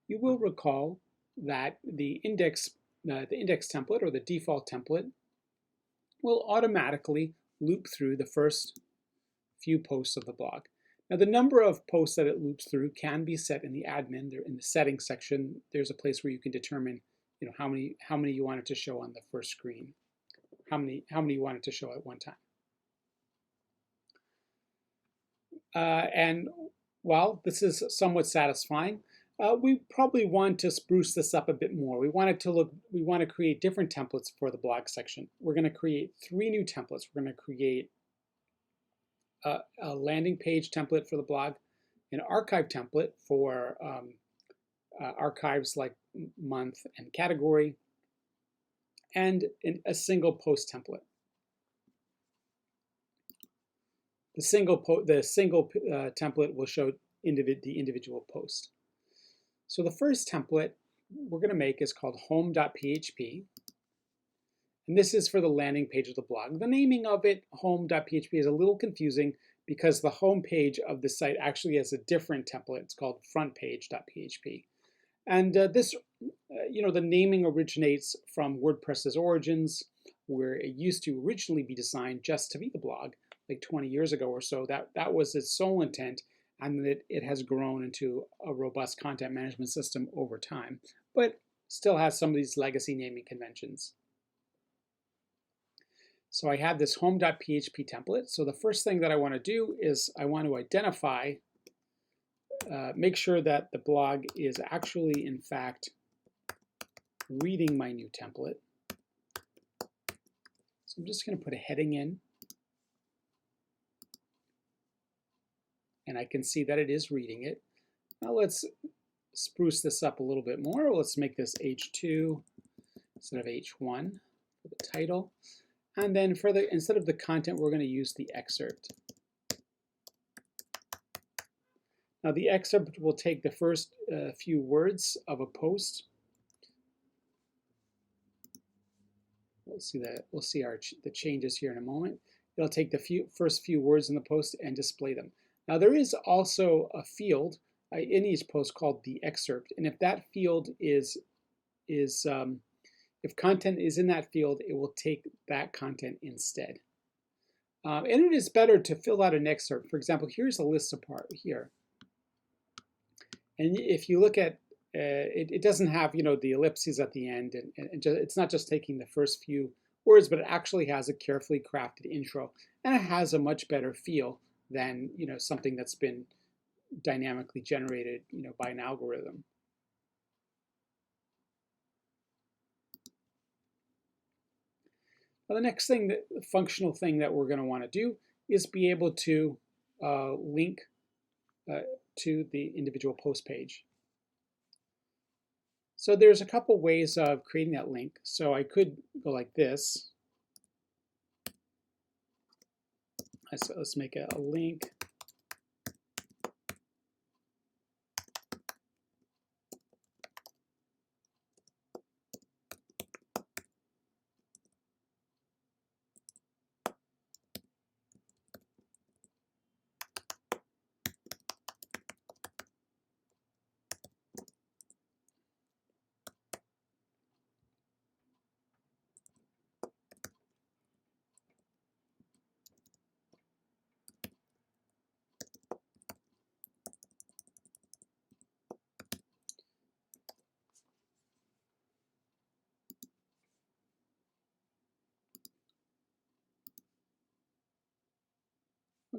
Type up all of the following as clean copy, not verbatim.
you will recall that the index template or the default template will automatically loop through the first few posts of the blog. Now the number of posts that it loops through can be set in the admin. There in the settings section, there's a place where you can determine, how many you want it to show on the first screen, how many you want it to show at one time. And while this is somewhat satisfying, we probably want to spruce this up a bit more. We want to create different templates for the blog section. We're going to create 3 new templates. We're going to create a landing page template for the blog, an archive template for archives like month and category, and a single post template. The single template will show the individual post. So the first template we're going to make is called home.php. And this is for the landing page of the blog. The naming of it, home.php, is a little confusing because the home page of the site actually has a different template. It's called frontpage.php. And the naming originates from WordPress's origins, where it used to originally be designed just to be the blog, like 20 years ago or so. That was its sole intent, and it has grown into a robust content management system over time, but still has some of these legacy naming conventions. So I have this home.php template. So the first thing that I want to do is I want to identify, make sure that the blog is actually, in fact, reading my new template. So I'm just going to put a heading in. And I can see that it is reading it. Now let's spruce this up a little bit more. Let's make this H2 instead of H1 for the title. And then instead of the content, we're going to use the excerpt. Now the excerpt will take the first few words of a post. We'll see the changes here in a moment. It'll take the first few words in the post and display them. Now there is also a field in each post called the excerpt, and if that field if content is in that field, it will take that content instead. And it is better to fill out an excerpt. For example, here's a list apart here. And if you look at it doesn't have the ellipses at the end, and it's not just taking the first few words, but it actually has a carefully crafted intro, and it has a much better feel than something that's been dynamically generated by an algorithm. Now the next thing, the functional thing that we're going to want to do is be able to link to the individual post page. So there's a couple ways of creating that link. So I could go like this. So let's make a link.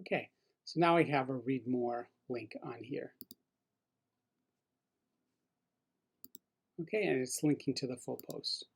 Okay, so now I have a read more link on here. Okay, and it's linking to the full post.